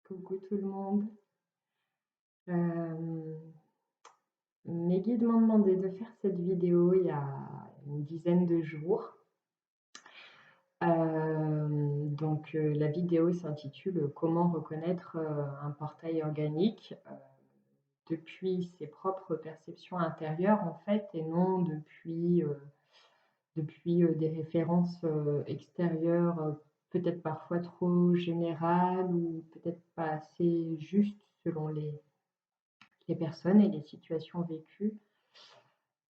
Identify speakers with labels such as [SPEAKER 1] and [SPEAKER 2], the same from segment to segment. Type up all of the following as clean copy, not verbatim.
[SPEAKER 1] Coucou tout le monde. Mes guides m'ont demandé de faire cette vidéo il y a une dizaine de jours. La vidéo s'intitule «Comment reconnaître un portail organique depuis ses propres perceptions intérieures en fait et non depuis des références extérieures, peut-être parfois trop générales ou peut-être pas assez justes selon les personnes et les situations vécues.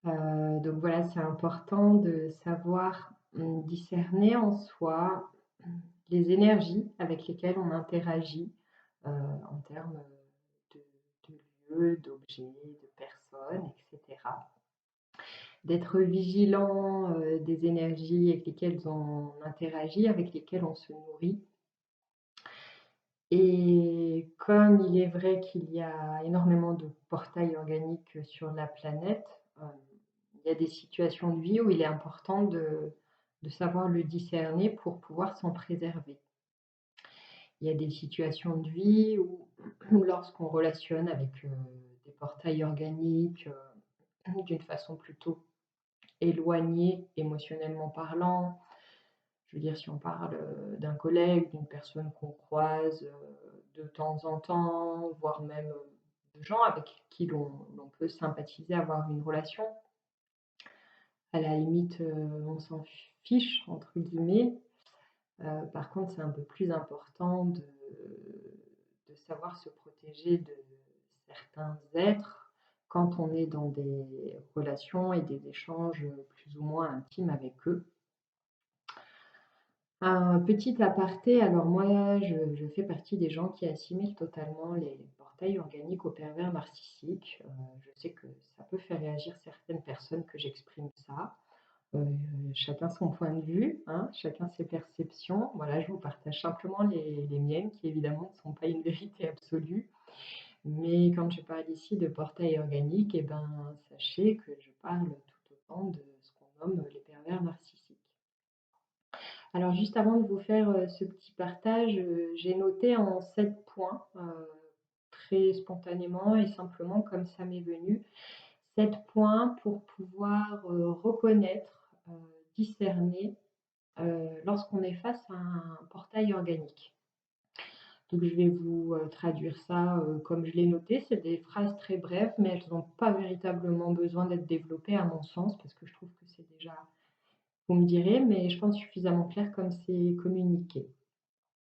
[SPEAKER 1] Donc voilà, c'est important de savoir discerner en soi les énergies avec lesquelles on interagit en termes de, de lieux, d'objets, de personnes, etc. D'être vigilant des énergies avec lesquelles on interagit, avec lesquelles on se nourrit. Et comme il est vrai qu'il y a énormément de portails organiques sur la planète, il y a des situations de vie où il est important de savoir le discerner pour pouvoir s'en préserver. Il y a des situations de vie où, lorsqu'on relationne avec des portails organiques d'une façon plutôt éloignée émotionnellement parlant, je veux dire si on parle d'un collègue, d'une personne qu'on croise de temps en temps, voire même de gens avec qui l'on peut sympathiser, avoir une relation, à la limite, on s'en fiche, entre guillemets. Par contre, c'est un peu plus important de savoir se protéger de certains êtres quand on est dans des relations et des échanges plus ou moins intimes avec eux. Un petit aparté, alors moi, je fais partie des gens qui assimilent totalement les portails organiques aux pervers narcissiques. Je sais que ça peut faire réagir certaines personnes que j'exprime ça. Euh, Chacun son point de vue, hein, chacun ses perceptions. Voilà, je vous partage simplement les miennes, qui évidemment ne sont pas une vérité absolue. Mais quand je parle ici de portail organique, eh ben, sachez que je parle tout autant de ce qu'on nomme les pervers narcissiques. Alors juste avant de vous faire ce petit partage, j'ai noté en 7 points, très spontanément et simplement comme ça m'est venu, 7 points pour pouvoir reconnaître, discerner lorsqu'on est face à un portail organique. Donc je vais vous traduire ça comme je l'ai noté. C'est des phrases très brèves, mais elles n'ont pas véritablement besoin d'être développées à mon sens, parce que je trouve que c'est déjà, vous me direz, mais je pense suffisamment clair comme c'est communiqué.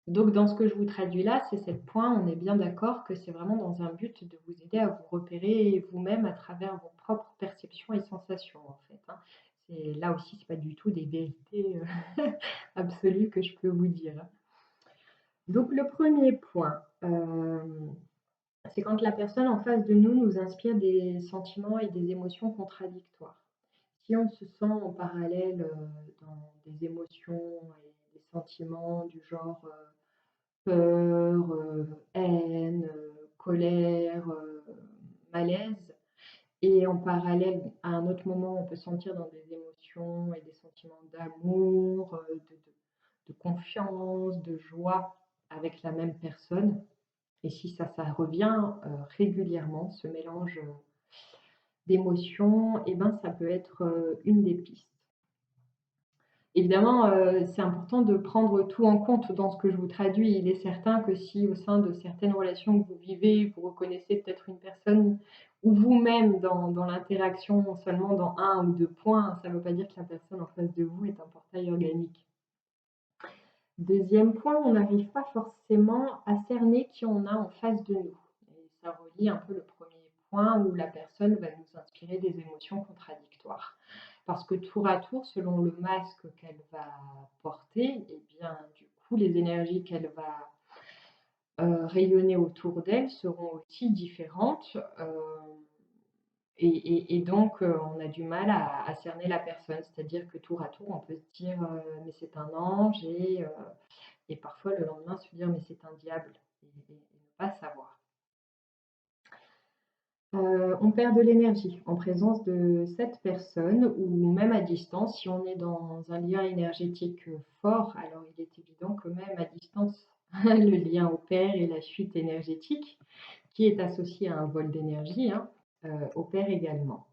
[SPEAKER 1] Donc dans ce que je vous traduis là, ces 7 points, on est bien d'accord que c'est vraiment dans un but de vous aider à vous repérer vous-même à travers vos propres perceptions et sensations en fait, hein. C'est là aussi, c'est pas du tout des vérités absolues que je peux vous dire, hein. Donc le premier point, c'est quand la personne en face de nous nous inspire des sentiments et des émotions contradictoires. Si on se sent en parallèle dans des émotions et des sentiments du genre peur, haine, colère, malaise, et en parallèle, à un autre moment, on peut sentir dans des émotions et des sentiments d'amour, de confiance, de joie avec la même personne. Et si ça revient régulièrement, ce mélange d'émotions, et ben, ça peut être une des pistes. Évidemment, c'est important de prendre tout en compte dans ce que je vous traduis. Il est certain que si au sein de certaines relations que vous vivez, vous reconnaissez peut-être une personne ou vous-même dans l'interaction seulement dans un ou deux points, ça ne veut pas dire que la personne en face de vous est un portail organique. Deuxième point, on n'arrive pas forcément à cerner qui on a en face de nous. Et ça relie un peu le premier point où la personne va nous inspirer des émotions contradictoires. Parce que tour à tour, selon le masque qu'elle va porter, et bien du coup, les énergies qu'elle va rayonner autour d'elle seront aussi différentes. Et donc, on a du mal à cerner la personne. C'est-à-dire que tour à tour, on peut se dire mais c'est un ange, et parfois le lendemain se dire mais c'est un diable, et ne pas savoir. On perd de l'énergie en présence de cette personne ou même à distance. Si on est dans un lien énergétique fort, alors il est évident que même à distance, le lien opère et la fuite énergétique, qui est associé à un vol d'énergie, hein, opère également.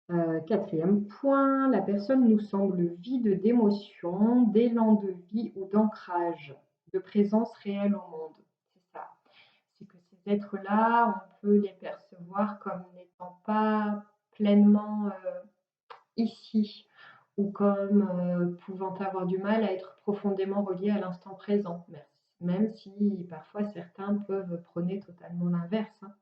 [SPEAKER 1] 4e point, la personne nous semble vide d'émotion, d'élan de vie ou d'ancrage, de présence réelle au monde. C'est ça. C'est que ces êtres-là, on peut les percevoir comme n'étant pas pleinement ici, ou comme pouvant avoir du mal à être profondément reliés à l'instant présent, même si parfois certains peuvent prôner totalement l'inverse, hein.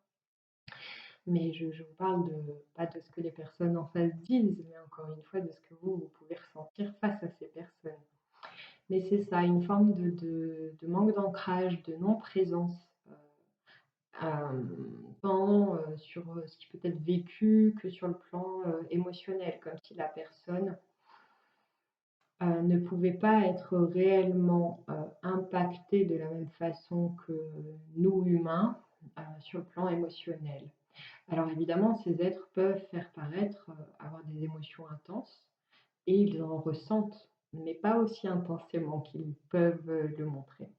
[SPEAKER 1] Mais je vous parle pas de ce que les personnes en face disent, mais encore une fois de ce que vous pouvez ressentir face à ces personnes. Mais c'est ça, une forme de manque d'ancrage, de non-présence, tant sur ce qui peut être vécu que sur le plan émotionnel, comme si la personne ne pouvait pas être réellement impactée de la même façon que nous, humains, sur le plan émotionnel. Alors évidemment, ces êtres peuvent faire paraître, avoir des émotions intenses et ils en ressentent, mais pas aussi intensément qu'ils peuvent le montrer.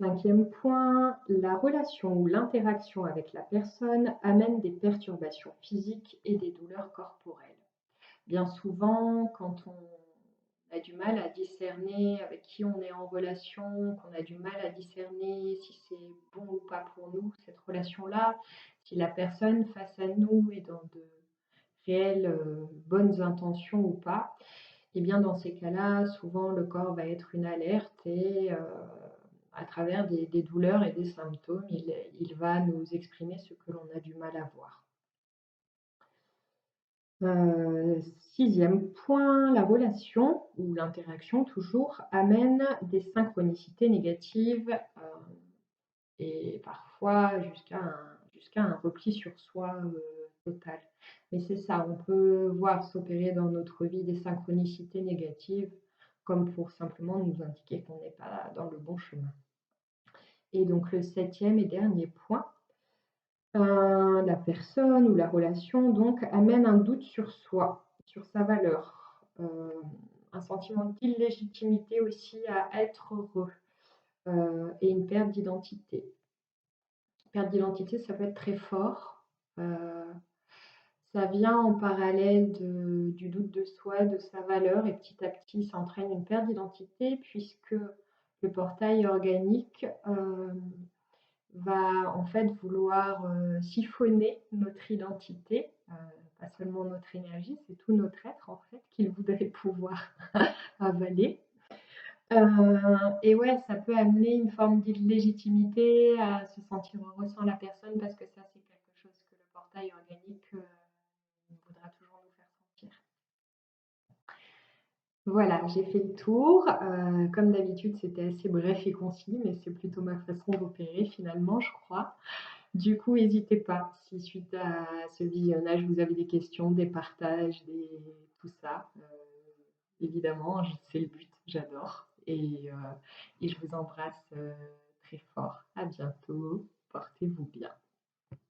[SPEAKER 1] 5e point, la relation ou l'interaction avec la personne amène des perturbations physiques et des douleurs corporelles. Bien souvent, quand on a du mal à discerner avec qui on est en relation, qu'on a du mal à discerner si c'est bon ou pas pour nous, cette relation-là, si la personne face à nous est dans de réelles bonnes intentions ou pas, et bien dans ces cas-là, souvent le corps va être une alerte et à travers des douleurs et des symptômes, il va nous exprimer ce que l'on a du mal à voir. 6e point, la relation ou l'interaction toujours amène des synchronicités négatives, et parfois jusqu'à un repli sur soi, total. Mais c'est ça, on peut voir s'opérer dans notre vie des synchronicités négatives comme pour simplement nous indiquer qu'on n'est pas dans le bon chemin. Et donc le 7e et dernier point, la personne ou la relation donc amène un doute sur soi, sur sa valeur, un sentiment d'illégitimité aussi à être heureux, et une perte d'identité. Perte d'identité, ça peut être très fort. Ça vient en parallèle du doute de soi, de sa valeur, et petit à petit, ça entraîne une perte d'identité puisque le portail organique va en fait vouloir siphonner notre identité, pas seulement notre énergie, c'est tout notre être en fait qu'il voudrait pouvoir avaler. Et ouais, ça peut amener une forme d'illégitimité, à se sentir heureux sans la personne parce que ça, c'est quelque chose que le portail organique voudra toujours nous faire sentir. Voilà, j'ai fait le tour. Comme d'habitude, c'était assez bref et concis, mais c'est plutôt ma façon d'opérer finalement, je crois. Du coup, n'hésitez pas, si suite à ce visionnage, vous avez des questions, des partages, tout ça. Évidemment, c'est le but, j'adore. Et je vous embrasse très fort. À bientôt. Portez-vous bien.